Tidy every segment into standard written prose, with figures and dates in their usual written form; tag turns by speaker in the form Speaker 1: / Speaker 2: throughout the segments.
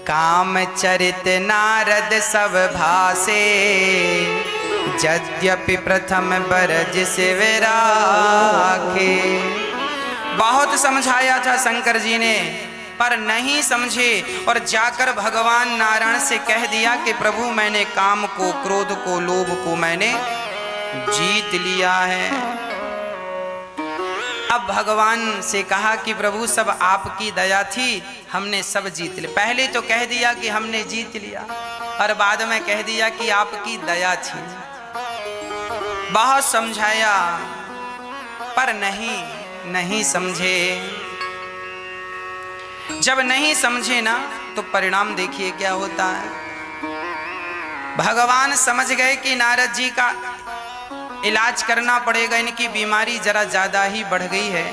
Speaker 1: काम चरित नारद सब भासे, यद्यपि प्रथम बरज से विराखे। बहुत समझाया था शंकर जी ने, पर नहीं समझे और जाकर भगवान नारायण से कह दिया कि प्रभु मैंने काम को, क्रोध को, लोभ को मैंने जीत लिया है। अब भगवान से कहा कि प्रभु सब आपकी दया थी, हमने सब जीत लिया। पहले तो कह दिया कि हमने जीत लिया और बाद में कह दिया कि आपकी दया थी। बहुत समझाया पर नहीं समझे। जब नहीं समझे ना तो परिणाम देखिए क्या होता है। भगवान समझ गए कि नारद जी का इलाज करना पड़ेगा, इनकी बीमारी जरा ज्यादा ही बढ़ गई है।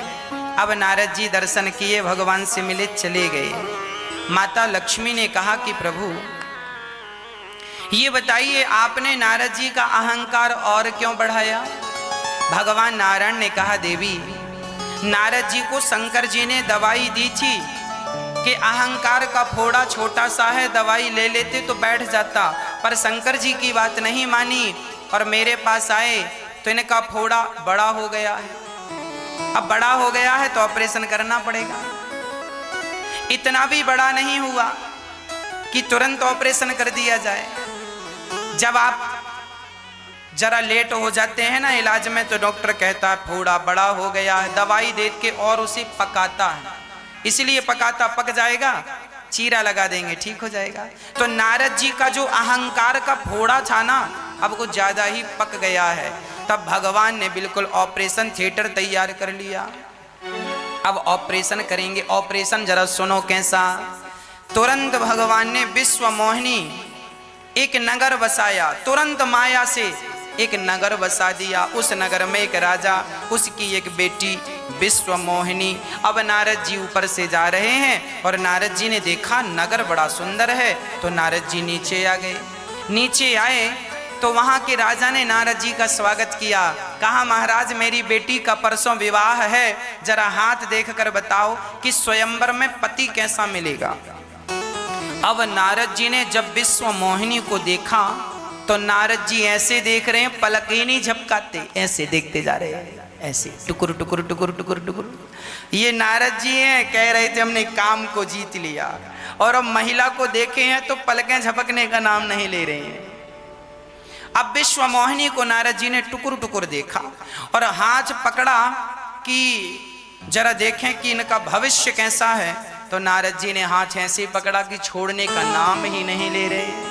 Speaker 1: अब नारद जी दर्शन किए, भगवान से मिले, चले गए। माता लक्ष्मी ने कहा कि प्रभु ये बताइए आपने नारद जी का अहंकार और क्यों बढ़ाया। भगवान नारायण ने कहा देवी, नारद जी को शंकर जी ने दवाई दी थी कि अहंकार का फोड़ा छोटा सा है, दवाई ले लेते तो बैठ जाता, पर शंकर जी की बात नहीं मानी और मेरे पास आए तो इनका फोड़ा बड़ा हो गया है। अब बड़ा हो गया है तो ऑपरेशन करना पड़ेगा। इतना भी बड़ा नहीं हुआ कि तुरंत ऑपरेशन कर दिया जाए। जब आप जरा लेट हो जाते हैं ना इलाज में तो डॉक्टर कहता है फोड़ा बड़ा हो गया है, दवाई दे के और उसे पकाता है, इसलिए पकाता, पक जाएगा, चीरा लगा देंगे, ठीक हो जाएगा। तो नारद जी का जो अहंकार का फोड़ा था ना, अब कुछ ज्यादा ही पक गया है। तब भगवान ने बिल्कुल ऑपरेशन थिएटर तैयार कर लिया। अब ऑपरेशन करेंगे। ऑपरेशन जरा सुनो कैसा। तुरंत भगवान ने विश्व मोहिनी एक नगर बसाया, तुरंत माया से एक नगर बसा दिया। उस नगर में एक राजा, उसकी एक बेटी विश्व मोहिनी। अब नारद जी ऊपर से जा रहे हैं और नारद जी ने देखा नगर बड़ा सुंदर है, तो नारद जी नीचे आ गए। नीचे आए तो वहां के राजा ने नारद जी का स्वागत किया। कहा महाराज मेरी बेटी का परसों विवाह है, जरा हाथ देख कर बताओ कि स्वयंवर में पति कैसा मिलेगा। अब नारद जी ने जब विश्व मोहिनी को देखा तो नारद जी ऐसे देख रहे हैं, पलक ही नहीं झपकाते, ऐसे देखते जा रहे हैं, ऐसे टुकुर टुकुर टुकुर टुकुर टुकुर। ये नारद जी हैं, कह रहे थे हमने काम को जीत लिया, और अब महिला को देखे हैं तो पलकें झपकने का नाम नहीं ले रहे हैं। अब विश्व मोहिनी को नारद जी ने टुकुर टुकुर देखा और हाथ पकड़ा कि जरा देखें कि इनका भविष्य कैसा है। तो नारद जी ने हाथ ऐसे पकड़ा कि छोड़ने का नाम ही नहीं ले रहे।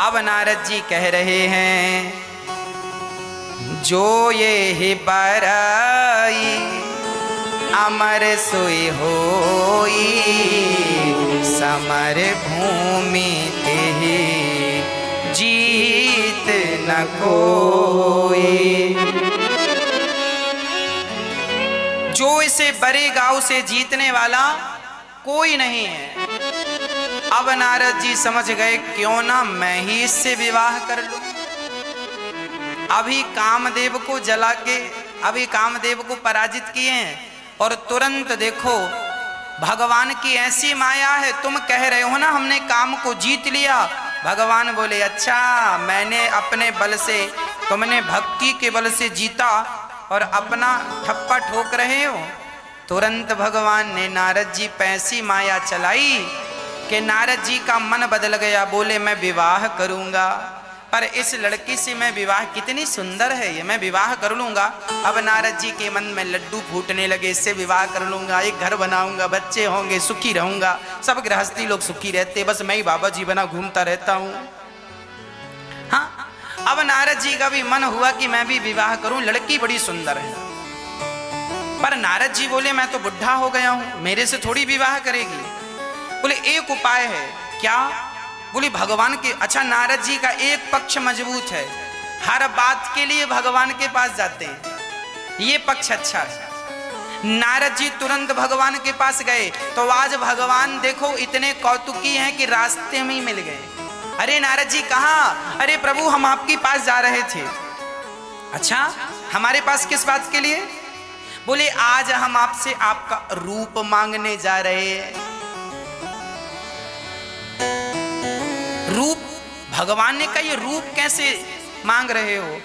Speaker 1: अब नारद जी कह रहे हैं, जो ये ही बराई अमर सोई होई, समर भूमि तेहि जीत न कोई। जो इसे बरेगा उसे जीतने वाला कोई नहीं है। अब नारद जी समझ गए क्यों ना मैं ही इससे विवाह कर लूं। अभी कामदेव को जला के, अभी कामदेव को पराजित किए हैं और तुरंत देखो भगवान की ऐसी माया है। तुम कह रहे हो ना हमने काम को जीत लिया, भगवान बोले अच्छा मैंने अपने बल से, तुमने भक्ति के बल से जीता और अपना ठप्पा ठोक रहे हो। तुरंत भगवान ने नारद जी पे ऐसी माया चलाई कि नारद जी का मन बदल गया। बोले मैं विवाह करूंगा, पर इस लड़की से मैं विवाह, कितनी सुंदर है ये, मैं विवाह कर लूंगा। अब नारद जी के मन में लड्डू फूटने लगे, इससे विवाह कर लूंगा, एक घर बनाऊंगा, बच्चे होंगे, सुखी रहूंगा, सब गृहस्थी लोग सुखी रहते, बस मैं ही बाबा जी बना घूमता रहता हूं। हाँ, अब नारद जी का भी मन हुआ कि मैं भी विवाह करूं, लड़की बड़ी सुंदर है। पर नारद जी बोले मैं तो बुढ़ा हो गया हूं, मेरे से थोड़ी विवाह करेगी। बोले एक उपाय है। क्या? बोले भगवान के। अच्छा, नारद जी का एक पक्ष मजबूत है, हर बात के लिए भगवान के पास जाते हैं, ये पक्ष अच्छा है। नारद जी तुरंत भगवान के पास गए तो आज भगवान देखो इतने कौतुकी हैं कि रास्ते में ही मिल गए। अरे नारद जी कहाँ? अरे प्रभु हम आपके पास जा रहे थे। अच्छा, हमारे पास किस बात के लिए? बोले आज हम आपसे आपका रूप मांगने जा रहे हैं। रूप भगवान ने कहा ये रूप कैसे मांग रहे हो?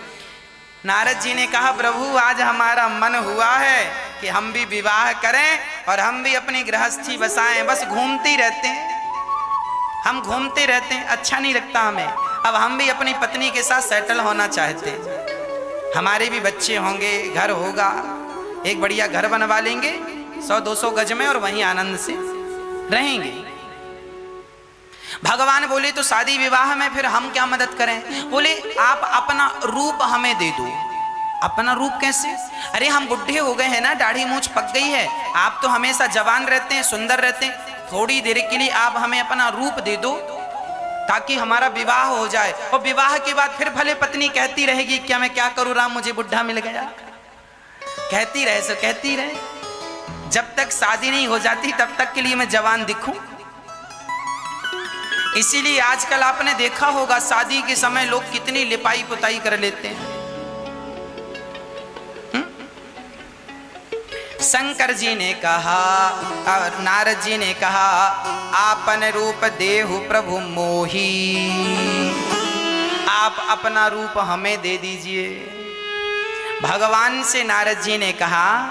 Speaker 1: नारद जी ने कहा प्रभु आज हमारा मन हुआ है कि हम भी विवाह करें और हम भी अपनी गृहस्थी बसाएं, बस घूमते रहते हैं, हम घूमते रहते हैं, अच्छा नहीं लगता हमें। अब हम भी अपनी पत्नी के साथ सेटल होना चाहते हैं, हमारे भी बच्चे होंगे, घर होगा, एक बढ़िया घर बनवा लेंगे 100-200 गज में और वहीं आनंद से रहेंगे। भगवान बोले तो शादी विवाह में फिर हम क्या मदद करें? बोले आप अपना रूप हमें दे दो। अपना रूप कैसे? अरे हम बुढ़े हो गए हैं ना, दाढ़ी मूंछ पक गई है, आप तो हमेशा जवान रहते हैं, सुंदर रहते हैं, थोड़ी देर के लिए आप हमें अपना रूप दे दो ताकि हमारा विवाह हो जाए। और विवाह के बाद फिर भले पत्नी कहती रहेगी क्या मैं क्या करूं राम, मुझे बुढ़ा मिल गया, कहती रहे सो कहती रहे, जब तक शादी नहीं हो जाती तब तक के लिए मैं जवान दिखूं। इसीलिए आजकल आपने देखा होगा शादी के समय लोग कितनी लिपाई पुताई कर लेते हैं। शंकर जी ने कहा और नारद जी ने कहा आपन रूप देहु प्रभु मोही, आप अपना रूप हमें दे दीजिए। भगवान से नारद जी ने कहा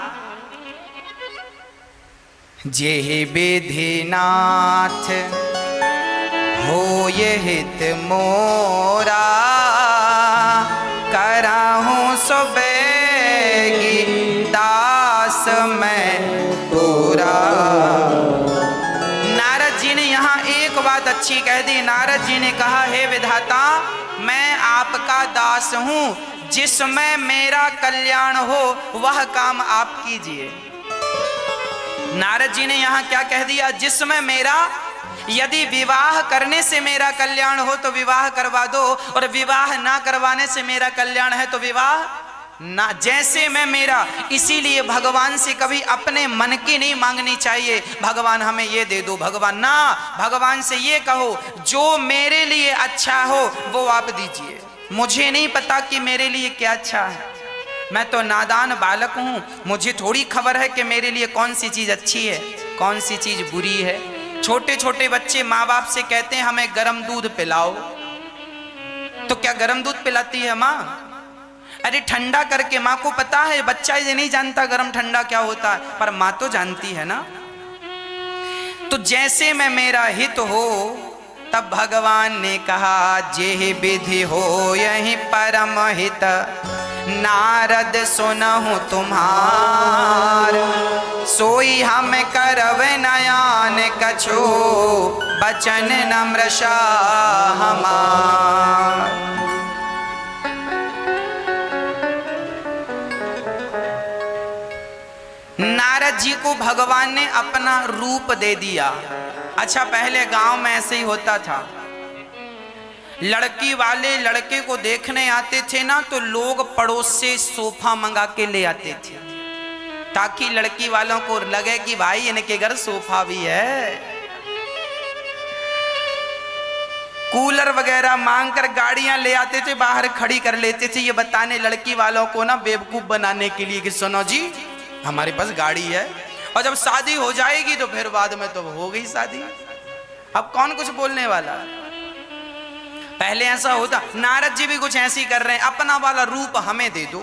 Speaker 1: जेहि विधि नाथ हो ये हित मोरा, कराहूं सो बेगी दास मैं तोरा। नारद जी ने यहाँ एक बात अच्छी कह दी। नारद जी ने कहा हे विधाता मैं आपका दास हूं, जिसमें मेरा कल्याण हो वह काम आप कीजिए। नारद जी ने यहाँ क्या कह दिया? जिसमें मेरा, यदि विवाह करने से मेरा कल्याण हो तो विवाह करवा दो, और विवाह ना करवाने से मेरा कल्याण है तो विवाह ना। जैसे मैं मेरा, इसीलिए भगवान से कभी अपने मन की नहीं मांगनी चाहिए भगवान हमें ये दे दो, भगवान ना, भगवान से ये कहो जो मेरे लिए अच्छा हो वो आप दीजिए। मुझे नहीं पता कि मेरे लिए क्या अच्छा है, मैं तो नादान बालक हूं, मुझे थोड़ी खबर है कि मेरे लिए कौन सी चीज अच्छी है कौन सी चीज बुरी है। छोटे छोटे बच्चे माँ बाप से कहते हैं हमें गर्म दूध पिलाओ, तो क्या गर्म दूध पिलाती है माँ? अरे ठंडा करके, माँ को पता है, बच्चा ये नहीं जानता गर्म ठंडा क्या होता है, पर माँ तो जानती है ना। तो जैसे मैं मेरा हित हो, तब भगवान ने कहा जेहि विधि हो यही परम हित, नारद सुनहु तुम्हार, सोई हम करव नयान कछो, बचन नम्रशा हमार। नारद जी को भगवान ने अपना रूप दे दिया। अच्छा पहले गांव में ऐसे ही होता था, लड़की वाले लड़के को देखने आते थे ना तो लोग पड़ोस से सोफा मंगा के ले आते थे ताकि लड़की वालों को लगे कि भाई इनके घर सोफा भी है। कूलर वगैरह मांग कर गाड़ियां ले आते थे, बाहर खड़ी कर लेते थे, ये बताने लड़की वालों को ना बेवकूफ बनाने के लिए कि सुनो जी हमारे पास गाड़ी है, और जब शादी हो जाएगी तो फिर बाद में तो हो गई शादी, अब कौन कुछ बोलने वाला। पहले ऐसा होता। नारद जी भी कुछ ऐसी कर रहे हैं, अपना वाला रूप हमें दे दो।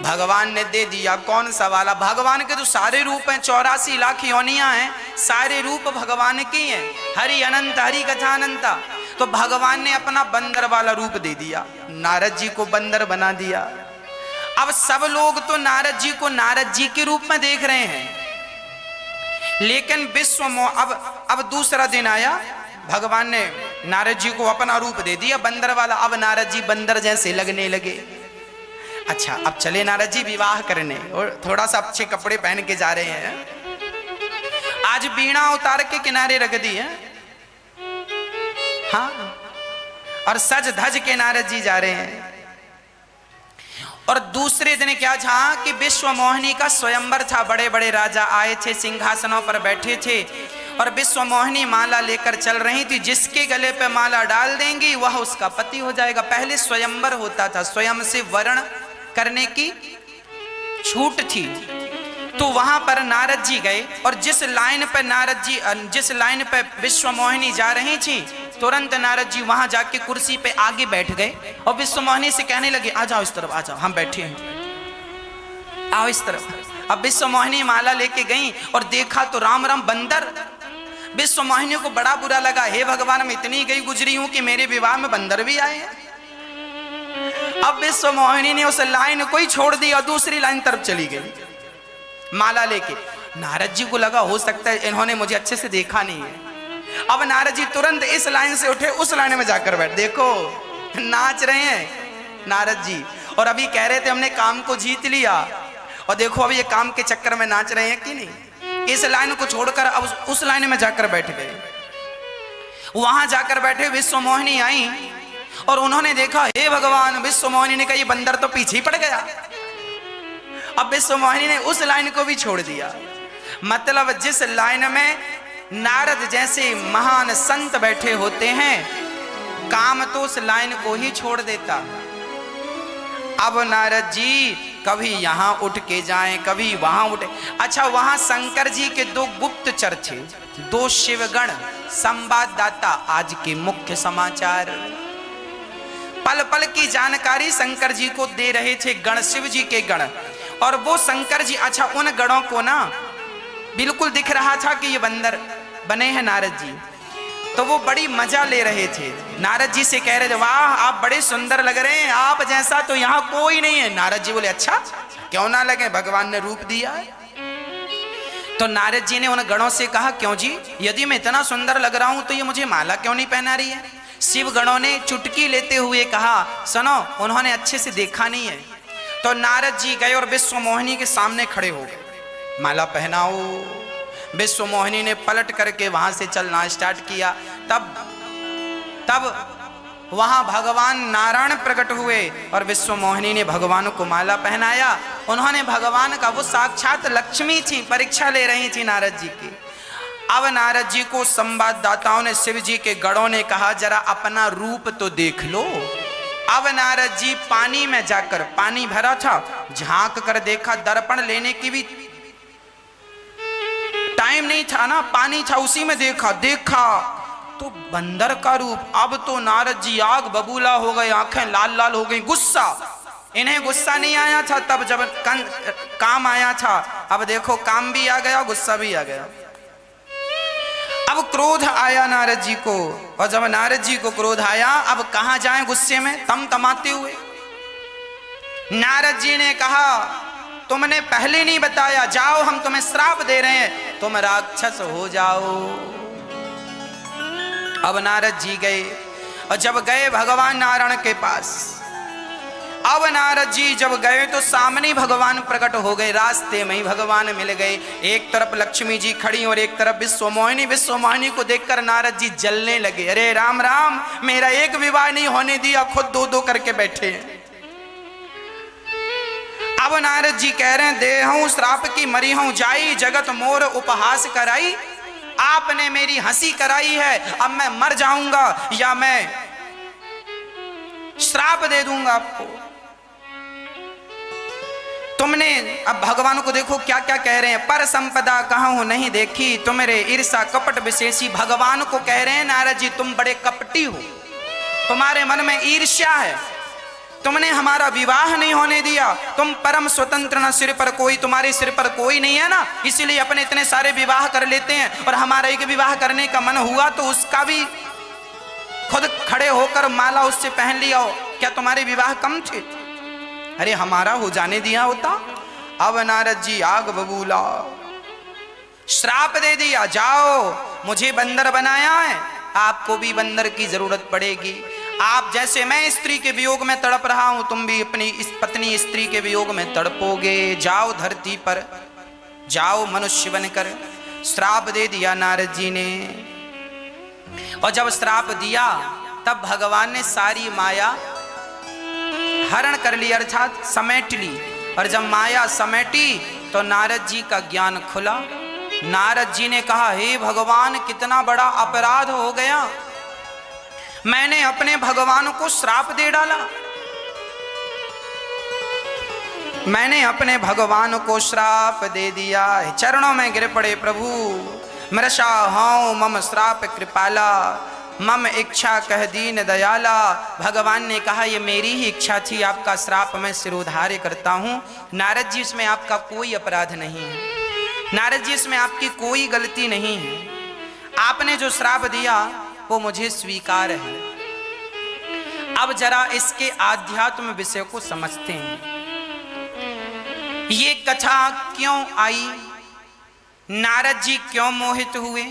Speaker 1: भगवान ने दे दिया। कौन सा वाला? भगवान के तो सारे रूप हैं, 84 लाख योनियां हैं, सारे रूप भगवान के हैं, हरि अनंत हरि कथा अनंता। तो भगवान ने अपना बंदर वाला रूप दे दिया, नारद जी को बंदर बना दिया। अब सब लोग तो नारद जी को नारद जी के रूप में देख रहे हैं, लेकिन विश्व अब दूसरा दिन आया, भगवान ने नारद जी को अपना रूप दे दिया बंदर वाला। अब नारद जी बंदर जैसे लगने लगे। अच्छा अब चले नारद जी विवाह करने, और थोड़ा सा अच्छे कपड़े पहन के जा रहे हैं। आज बीणा उतार के किनारे रख दी है, हाँ, और सज धज के नारद जी जा रहे हैं। और दूसरे दिन क्या था कि विश्व मोहिनी का स्वयंवर था, बड़े बड़े राजा आए थे, सिंहासनों पर बैठे थे, और विश्व मोहिनी माला लेकर चल रही थी। जिसके गले पे माला डाल देंगी वह उसका पति हो जाएगा। पहले स्वयंवर होता था, स्वयं से वर्ण करने की छूट थी। तो वहां पर नारद जी गए, और जिस लाइन पे विश्व मोहिनी जा रही थी, तुरंत नारद जी वहां जाके कुर्सी पे आगे बैठ गए और विश्वमोहिनी से कहने लगे, आ जाओ इस तरफ, आ जाओ, हम बैठे हैं, आओ इस तरफ। अब विश्वमोहिनी माला लेके गई और देखा तो राम राम बंदर। विश्वमोहिनी को बड़ा बुरा लगा, हे भगवान मैं इतनी गई गुजरी हूं कि मेरे विवाह में बंदर भी आए हैं। अब विश्वमोहिनी ने उस लाइन को ही छोड़ दी और दूसरी लाइन तरफ चली गई माला लेके। नारद जी को लगा हो सकता है इन्होंने मुझे अच्छे से देखा नहीं है। अब नारद जी तुरंत इस लाइन से उठे, उस लाइन में जाकर बैठ। देखो नाच रहे हैं नारद जी, और अभी कह रहे थे हमने काम को जीत लिया, और देखो अभी ये काम के चक्कर में नाच रहे हैं कि नहीं। इस लाइन को छोड़कर अब उस लाइन में जाकर बैठ गए। वहां जाकर बैठे, विश्वमोहिनी आई और उन्होंने देखा, हे भगवान, विश्वमोहिनी ने कहा ये बंदर तो पीछे ही पड़ गया। अब विश्वमोहिनी ने उस लाइन को भी छोड़ दिया। मतलब जिस लाइन में नारद जैसे महान संत बैठे होते हैं, काम तो उस लाइन को ही छोड़ देता। अब नारद जी कभी यहां उठ के जाएं, कभी वहां उठे। अच्छा, वहां शंकर जी के दो गुप्तचर थे, दो शिवगण संवाददाता, आज के मुख्य समाचार पल पल की जानकारी शंकर जी को दे रहे थे, गण शिव जी के गण। और वो शंकर जी, अच्छा उन गणों को ना बिल्कुल दिख रहा था कि ये बंदर बने हैं नारद जी, तो वो बड़ी मजा ले रहे थे। नारद जी से कह रहे थे, वाह आप बड़े सुंदर लग रहे हैं, आप जैसा तो यहाँ कोई नहीं है। नारद जी बोले, अच्छा क्यों ना लगे, भगवान ने रूप दिया है। तो नारद जी ने उन गणों से कहा, क्यों जी, यदि मैं इतना सुंदर लग रहा हूं तो ये मुझे माला क्यों नहीं पहना रही है। शिव गणों ने चुटकी लेते हुए कहा, सुनो उन्होंने अच्छे से देखा नहीं है। तो नारद जी गए और विश्वमोहिनी के सामने खड़े हो गए, माला पहनाओ। विश्वमोहिनी ने पलट करके वहां से चलना स्टार्ट किया। तब वहां भगवान नारायण प्रकट हुए और विश्वमोहिनी ने भगवान को माला पहनाया। उन्होंने भगवान का, वो साक्षात लक्ष्मी थी, परीक्षा ले रही थी नारद जी की। अब नारद जी को संवाददाताओं ने, शिव जी के गणों ने कहा, जरा अपना रूप तो देख लो। अब नारद जी पानी में जाकर, पानी भरा था, झांक कर देखा, दर्पण लेने की भी टाइम नहीं था ना, पानी था उसी में देखा तो बंदर का रूप। अब तो नारद जी आग बबूला हो गए, आंखें लाल लाल हो गई, गुस्सा। इन्हें गुस्सा नहीं आया था तब जब काम आया था, अब देखो काम भी आ गया, गुस्सा भी आ गया। अब क्रोध आया नारद जी को, और जब नारद जी को क्रोध आया, अब कहां जाएं गुस्से में तमाते हुए। नारद जी ने कहा, तुमने पहले नहीं बताया, जाओ हम तुम्हें श्राप दे रहे हैं, तुम राक्षस हो जाओ। अब नारद जी गए, और जब गए भगवान नारायण के पास, अब नारद जी जब गए तो सामने भगवान प्रकट हो गए, रास्ते में ही भगवान मिल गए। एक तरफ लक्ष्मी जी खड़ी और एक तरफ विश्वमोहिनी। विश्वमोहिनी को देखकर नारद जी जलने लगे, अरे राम राम, मेरा एक विवाह नहीं होने दिया, खुद दो दो करके बैठे हैं। अब नारद जी कह रहे हैं, दे हूं श्राप की मरी हूं जाई, जगत मोर उपहास कराई। आपने मेरी हंसी कराई है, अब मैं मर जाऊंगा या मैं श्राप दे दूंगा आपको। तुमने, अब भगवान को देखो क्या क्या कह रहे हैं, पर संपदा कहूं नहीं देखी, तुम्हारे ईर्षा कपट विशेषी। भगवान को कह रहे हैं नारद जी, तुम बड़े कपटी हो, तुम्हारे मन में ईर्ष्या है, तुमने हमारा विवाह नहीं होने दिया, तुम परम स्वतंत्र, न सिर पर कोई, तुम्हारे सिर पर कोई नहीं है ना, इसीलिए अपने इतने सारे विवाह कर लेते हैं, और हमारा एक विवाह करने का मन हुआ तो उसका भी खुद खड़े होकर माला उससे पहन लिया। क्या तुम्हारे विवाह कम थे? अरे हमारा हो जाने दिया होता। अब नारद जी आग बबूला, श्राप दे दिया, जाओ, मुझे बंदर बनाया है, आपको भी बंदर की जरूरत पड़ेगी। आप जैसे मैं स्त्री के वियोग में तड़प रहा हूं, तुम भी अपनी इस पत्नी स्त्री के वियोग में तड़पोगे। जाओ धरती पर, जाओ मनुष्य बनकर। श्राप दे दिया नारद जी ने। और जब श्राप दिया तब भगवान ने सारी माया हरण कर ली, अर्थात समेट ली। और जब माया समेटी तो नारद जी का ज्ञान खुला। नारद जी ने कहा, हे भगवान, कितना बड़ा अपराध हो गया, मैंने अपने भगवान को श्राप दे डाला, मैंने अपने भगवान को श्राप दे दिया। चरणों में गिर पड़े, प्रभु मृषा हूं मम श्राप कृपाला, मम इच्छा कह दीन दयाला। भगवान ने कहा ये मेरी ही इच्छा थी, आपका श्राप मैं सिरोधार्य करता हूँ। नारद जी इसमें आपका कोई अपराध नहीं है, नारद जी इसमें आपकी कोई गलती नहीं है। आपने जो श्राप दिया वो मुझे स्वीकार है। अब जरा इसके आध्यात्म विषय को समझते हैं। ये कथा क्यों आई, नारद जी क्यों मोहित हुए,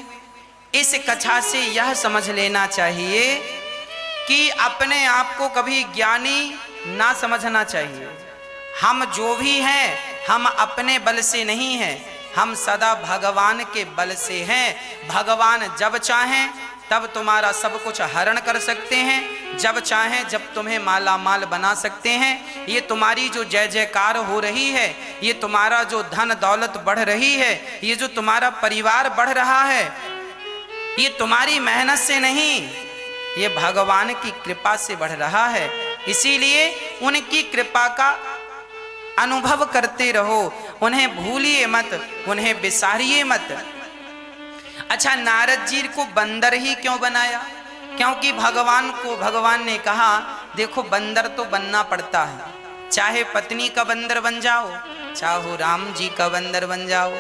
Speaker 1: इस कथा से यह समझ लेना चाहिए कि अपने आप को कभी ज्ञानी ना समझना चाहिए। हम जो भी हैं हम अपने बल से नहीं हैं, हम सदा भगवान के बल से हैं। भगवान जब चाहें तब तुम्हारा सब कुछ हरण कर सकते हैं, जब चाहें जब तुम्हें माला माल बना सकते हैं। ये तुम्हारी जो जय जयकार हो रही है, ये तुम्हारा जो धन दौलत बढ़ रही है, ये जो तुम्हारा परिवार बढ़ रहा है, ये तुम्हारी मेहनत से नहीं, ये भगवान की कृपा से बढ़ रहा है। इसीलिए उनकी कृपा का अनुभव करते रहो, उन्हें भूलिए मत, उन्हें बिसारिए मत। अच्छा, नारद जी को बंदर ही क्यों बनाया? क्योंकि भगवान ने कहा देखो बंदर तो बनना पड़ता है, चाहे पत्नी का बंदर बन जाओ, चाहे राम जी का बंदर बन जाओ।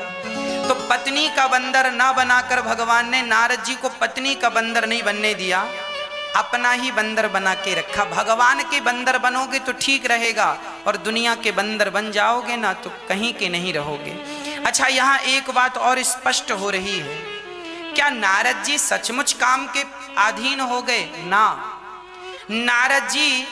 Speaker 1: तो पत्नी का बंदर ना बनाकर भगवान ने नारद जी को पत्नी का बंदर नहीं बनने दिया, अपना ही बंदर बना के रखा। भगवान के बंदर बनोगे तो ठीक रहेगा, और दुनिया के बंदर बन जाओगे ना तो कहीं के नहीं रहोगे। अच्छा, यहाँ एक बात और स्पष्ट हो रही है, क्या नारद जी सचमुच काम के अधीन हो गए? ना, नारद जी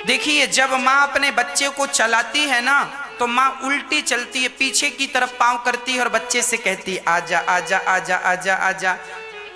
Speaker 1: देखिए, जब माँ अपने बच्चे को चलाती है ना तो माँ उल्टी चलती है, पीछे की तरफ पांव करती है और बच्चे से कहती है आजा आजा आजा आजा आजा।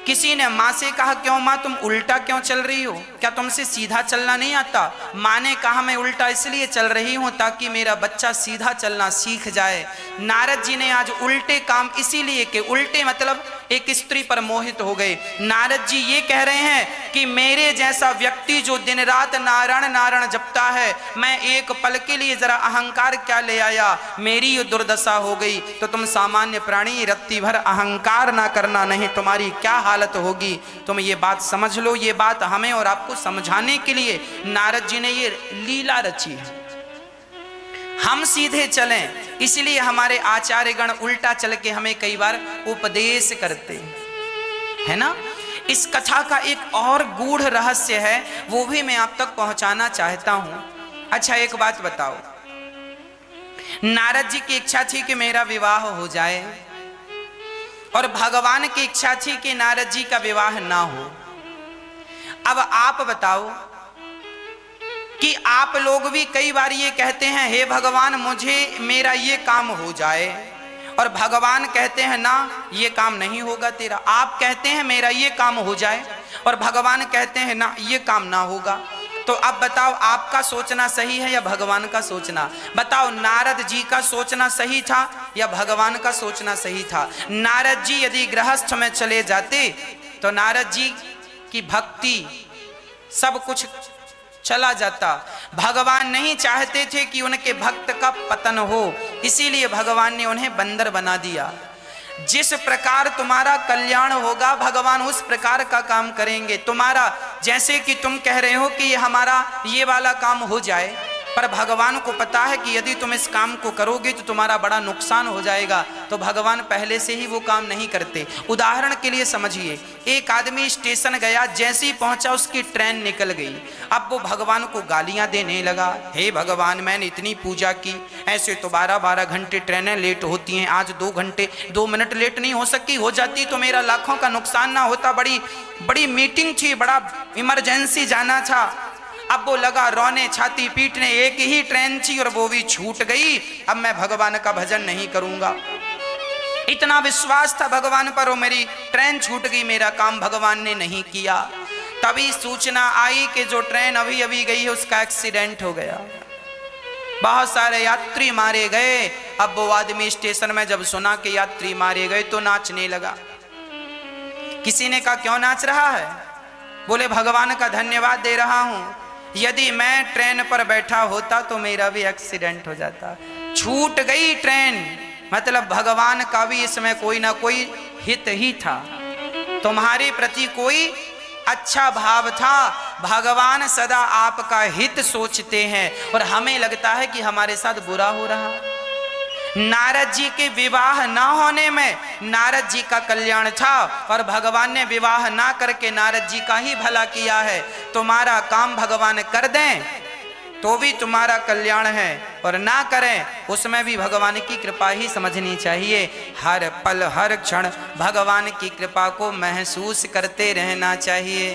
Speaker 1: किसी ने माँ से कहा क्यों माँ तुम उल्टा क्यों चल रही हो, क्या तुमसे सीधा चलना नहीं आता? माँ ने कहा मैं उल्टा इसलिए चल रही हूँ ताकि मेरा बच्चा सीधा चलना सीख जाए। नारद जी ने आज उल्टे काम इसीलिए कि उल्टे मतलब एक स्त्री पर मोहित हो गए। नारद जी ये कह रहे हैं कि मेरे जैसा व्यक्ति जो दिन रात नारायण नारायण जपता है, मैं एक पल के लिए जरा अहंकार क्या ले आया, मेरी ये दुर्दशा हो गई। तो तुम सामान्य प्राणी रत्ती भर अहंकार ना करना, नहीं तुम्हारी क्या हालत होगी। तुम ये बात समझ लो, ये बात हमें और आपको समझाने के लिए नारद जी ने ये लीला रची है। हम सीधे चलें, इसलिए हमारे आचार्यगण उल्टा चल के हमें कई बार उपदेश करते है ना। इस कथा का एक और गूढ़ रहस्य है, वो भी मैं आप तक पहुंचाना चाहता हूं। अच्छा, एक बात बताओ, नारद जी की इच्छा थी कि मेरा विवाह हो जाए, और भगवान की इच्छा थी कि नारद जी का विवाह ना हो। अब आप बताओ कि आप लोग भी कई बार ये कहते हैं हे भगवान मुझे मेरा ये काम हो जाए, और भगवान कहते हैं ना ये काम नहीं होगा तेरा। आप कहते हैं मेरा ये काम हो जाए, और भगवान कहते हैं ना ये काम ना होगा। तो अब बताओ आपका सोचना सही है या भगवान का सोचना? बताओ, नारद जी का सोचना सही था या भगवान का सोचना सही था? नारद जी यदि गृहस्थ में चले जाते तो नारद जी की भक्ति सब कुछ चला जाता। भगवान नहीं चाहते थे कि उनके भक्त का पतन हो, इसीलिए भगवान ने उन्हें बंदर बना दिया। जिस प्रकार तुम्हारा कल्याण होगा भगवान उस प्रकार का काम करेंगे। तुम्हारा जैसे कि तुम कह रहे हो कि हमारा ये वाला काम हो जाए, पर भगवान को पता है कि यदि तुम इस काम को करोगे तो तुम्हारा बड़ा नुकसान हो जाएगा, तो भगवान पहले से ही वो काम नहीं करते। उदाहरण के लिए समझिए, एक आदमी स्टेशन गया, जैसे ही पहुंचा उसकी ट्रेन निकल गई। अब वो भगवान को गालियां देने लगा, हे भगवान मैंने इतनी पूजा की, ऐसे तो 12-12 घंटे ट्रेनें लेट होती हैं, आज 2 घंटे 2 मिनट लेट नहीं हो सकती, हो जाती तो मेरा लाखों का नुकसान ना होता, बड़ी मीटिंग थी, बड़ा इमरजेंसी जाना था। अब वो लगा रोने, छाती पीटने, एक ही ट्रेन थी और वो भी छूट गई, अब मैं भगवान का भजन नहीं करूंगा। इतना विश्वास था भगवान पर, और मेरी ट्रेन छूट गई, मेरा काम भगवान ने नहीं किया। तभी सूचना आई कि जो ट्रेन अभी अभी गई है उसका एक्सीडेंट हो गया, बहुत सारे यात्री मारे गए। अब वो आदमी स्टेशन में जब सुना कि यात्री मारे गए तो नाचने लगा। किसी ने कहा क्यों नाच रहा है? बोले भगवान का धन्यवाद दे रहा हूं, यदि मैं ट्रेन पर बैठा होता तो मेरा भी एक्सीडेंट हो जाता। छूट गई ट्रेन, मतलब भगवान का भी इसमें कोई ना कोई हित ही था। तुम्हारे प्रति कोई अच्छा भाव था। भगवान सदा आपका हित सोचते हैं और हमें लगता है कि हमारे साथ बुरा हो रहा। नारद जी के विवाह ना होने में नारद जी का कल्याण था और भगवान ने विवाह ना करके नारद जी का ही भला किया है। तुम्हारा काम भगवान कर दें तो भी तुम्हारा कल्याण है और ना करें उसमें भी भगवान की कृपा ही समझनी चाहिए। हर पल हर क्षण भगवान की कृपा को महसूस करते रहना चाहिए।